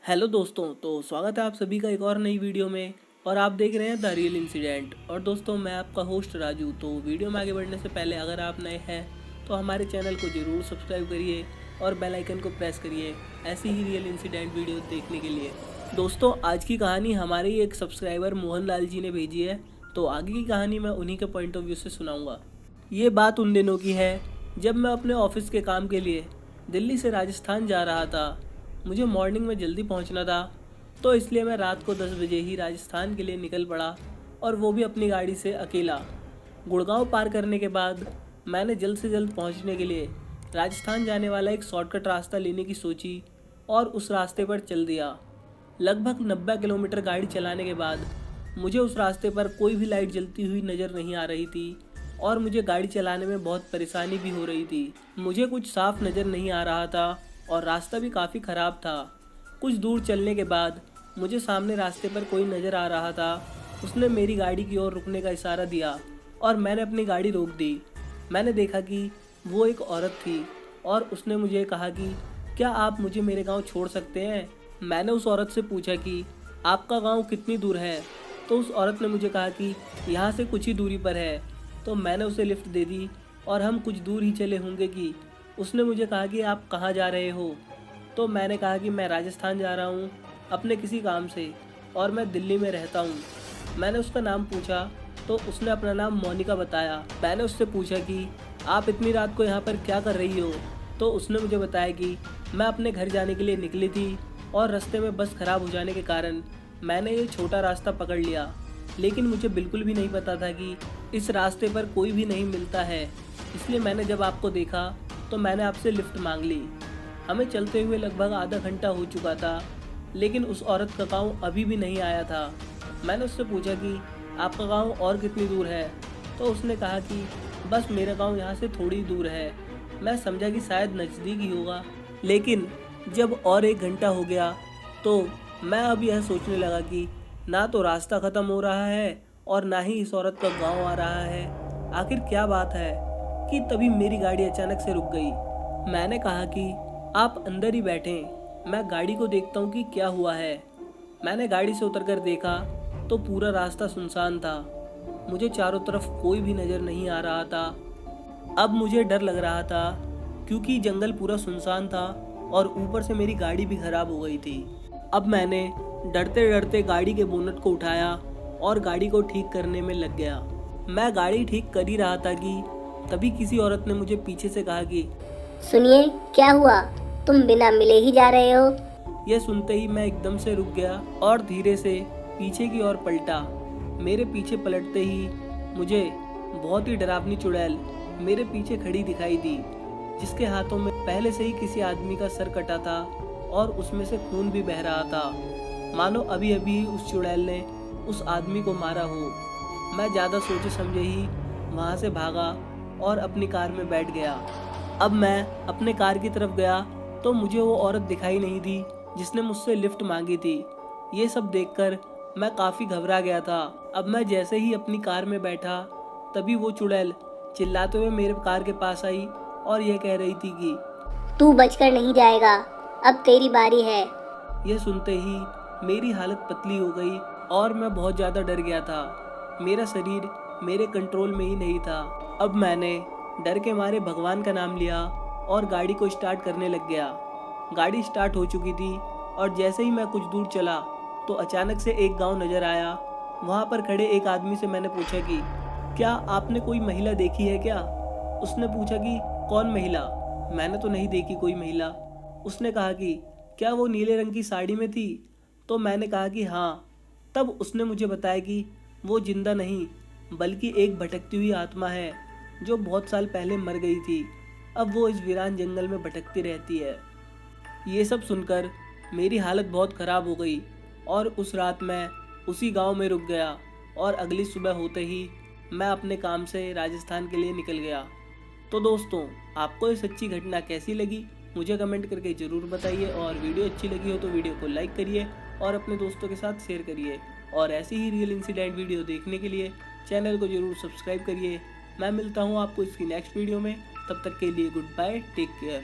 Hello दोस्तों, तो स्वागत है आप सभी का एक और नई वीडियो में। और आप देख रहे हैं द रियल इंसिडेंट। और दोस्तों, मैं आपका होस्ट राजू। तो वीडियो में आगे बढ़ने से पहले अगर आप नए हैं तो हमारे चैनल को ज़रूर सब्सक्राइब करिए और बेल आइकन को प्रेस करिए ऐसी ही रियल इंसिडेंट वीडियो देखने के लिए। दोस्तों, आज की कहानी हमारे ही एक सब्सक्राइबर मोहन लाल जी ने भेजी है। तो आगे की कहानी मैं उन्हीं के पॉइंट ऑफ व्यू से सुनाऊँगा। ये बात उन दिनों की है जब मैं अपने ऑफिस के काम के लिए दिल्ली से राजस्थान जा रहा था। मुझे मॉर्निंग में जल्दी पहुंचना था, तो इसलिए मैं रात को 10 बजे ही राजस्थान के लिए निकल पड़ा, और वो भी अपनी गाड़ी से अकेला। गुड़गांव पार करने के बाद मैंने जल्द से जल्द पहुंचने के लिए राजस्थान जाने वाला एक शॉर्टकट रास्ता लेने की सोची और उस रास्ते पर चल दिया। लगभग 90 किलोमीटर गाड़ी चलाने के बाद मुझे उस रास्ते पर कोई भी लाइट जलती हुई नज़र नहीं आ रही थी, और मुझे गाड़ी चलाने में बहुत परेशानी भी हो रही थी। मुझे कुछ साफ नज़र नहीं आ रहा था और रास्ता भी काफ़ी ख़राब था। कुछ दूर चलने के बाद मुझे सामने रास्ते पर कोई नज़र आ रहा था। उसने मेरी गाड़ी की ओर रुकने का इशारा दिया और मैंने अपनी गाड़ी रोक दी। मैंने देखा कि वो एक औरत थी और उसने मुझे कहा कि क्या आप मुझे मेरे गांव छोड़ सकते हैं। मैंने उस औरत से पूछा कि आपका गांव कितनी दूर है। तो उस औरत ने मुझे कहा कि यहाँ से कुछ ही दूरी पर है। तो मैंने उसे लिफ्ट दे दी और हम कुछ दूर ही चले होंगे कि उसने मुझे कहा कि आप कहाँ जा रहे हो। तो मैंने कहा कि मैं राजस्थान जा रहा हूँ अपने किसी काम से, और मैं दिल्ली में रहता हूँ। मैंने उसका नाम पूछा तो उसने अपना नाम मोनिका बताया। मैंने उससे पूछा कि आप इतनी रात को यहाँ पर क्या कर रही हो। तो उसने मुझे बताया कि मैं अपने घर जाने के लिए निकली थी और रास्ते में बस ख़राब हो जाने के कारण मैंने ये छोटा रास्ता पकड़ लिया। लेकिन मुझे बिल्कुल भी नहीं पता था कि इस रास्ते पर कोई भी नहीं मिलता है, इसलिए मैंने जब आपको देखा तो मैंने आपसे लिफ्ट मांग ली। हमें चलते हुए लगभग आधा घंटा हो चुका था, लेकिन उस औरत का गांव अभी भी नहीं आया था। मैंने उससे पूछा कि आपका गांव और कितनी दूर है। तो उसने कहा कि बस मेरा गांव यहाँ से थोड़ी दूर है। मैं समझा कि शायद नज़दीक ही होगा, लेकिन जब और एक घंटा हो गया तो मैं अब यह सोचने लगा कि ना तो रास्ता ख़त्म हो रहा है और ना ही इस औरत का गांव आ रहा है। आखिर क्या बात है कि तभी मेरी गाड़ी अचानक से रुक गई। मैंने कहा कि आप अंदर ही बैठें, मैं गाड़ी को देखता हूँ कि क्या हुआ है। मैंने गाड़ी से उतरकर देखा तो पूरा रास्ता सुनसान था। मुझे चारों तरफ कोई भी नज़र नहीं आ रहा था। अब मुझे डर लग रहा था क्योंकि जंगल पूरा सुनसान था और ऊपर से मेरी गाड़ी भी ख़राब हो गई थी। अब मैंने डरते डरते गाड़ी के बोनट को उठाया और गाड़ी को ठीक करने में लग गया। मैं गाड़ी ठीक कर ही रहा था कि तभी किसी औरत ने मुझे पीछे से कहा कि सुनिए, क्या हुआ? तुम बिना मिले ही जा रहे हो? यह सुनते ही मैं एकदम से रुक गया और धीरे से पीछे की ओर पलटा। मेरे पीछे पलटते ही मुझे बहुत ही डरावनी चुड़ैल मेरे पीछे खड़ी दिखाई दी, जिसके हाथों में पहले से ही किसी आदमी का सर कटा था और उसमें से खून भी बह रहा था, मानो अभी अभी उस चुड़ैल ने उस आदमी को मारा हो। मैं ज़्यादा सोचे समझे ही वहाँ से भागा और अपनी कार में बैठ गया। अब मैं अपने कार की तरफ गया तो मुझे वो औरत दिखाई नहीं दी जिसने मुझसे लिफ्ट मांगी थी। ये सब देखकर मैं काफ़ी घबरा गया था। अब मैं जैसे ही अपनी कार में बैठा तभी वो चुड़ैल चिल्लाते हुए मेरे कार के पास आई और यह कह रही थी कि तू बचकर नहीं जाएगा, अब तेरी बारी है। यह सुनते ही मेरी हालत पतली हो गई और मैं बहुत ज़्यादा डर गया था। मेरा शरीर मेरे कंट्रोल में ही नहीं था। अब मैंने डर के मारे भगवान का नाम लिया और गाड़ी को स्टार्ट करने लग गया। गाड़ी स्टार्ट हो चुकी थी और जैसे ही मैं कुछ दूर चला तो अचानक से एक गांव नज़र आया। वहां पर खड़े एक आदमी से मैंने पूछा कि क्या आपने कोई महिला देखी है क्या। उसने पूछा कि कौन महिला। मैंने तो नहीं देखी कोई महिला। उसने कहा कि क्या वो नीले रंग की साड़ी में थी। तो मैंने कहा कि हाँ। तब उसने मुझे बताया कि वो जिंदा नहीं बल्कि एक भटकती हुई आत्मा है जो बहुत साल पहले मर गई थी। अब वो इस वीरान जंगल में भटकती रहती है। ये सब सुनकर मेरी हालत बहुत ख़राब हो गई और उस रात मैं उसी गांव में रुक गया और अगली सुबह होते ही मैं अपने काम से राजस्थान के लिए निकल गया। तो दोस्तों, आपको ये सच्ची घटना कैसी लगी मुझे कमेंट करके ज़रूर बताइए, और वीडियो अच्छी लगी हो तो वीडियो को लाइक करिए और अपने दोस्तों के साथ शेयर करिए। और ऐसी ही रियल इंसिडेंट वीडियो देखने के लिए चैनल को ज़रूर सब्सक्राइब करिए। मैं मिलता हूँ आपको इसकी नेक्स्ट वीडियो में। तब तक के लिए गुड बाय, टेक केयर।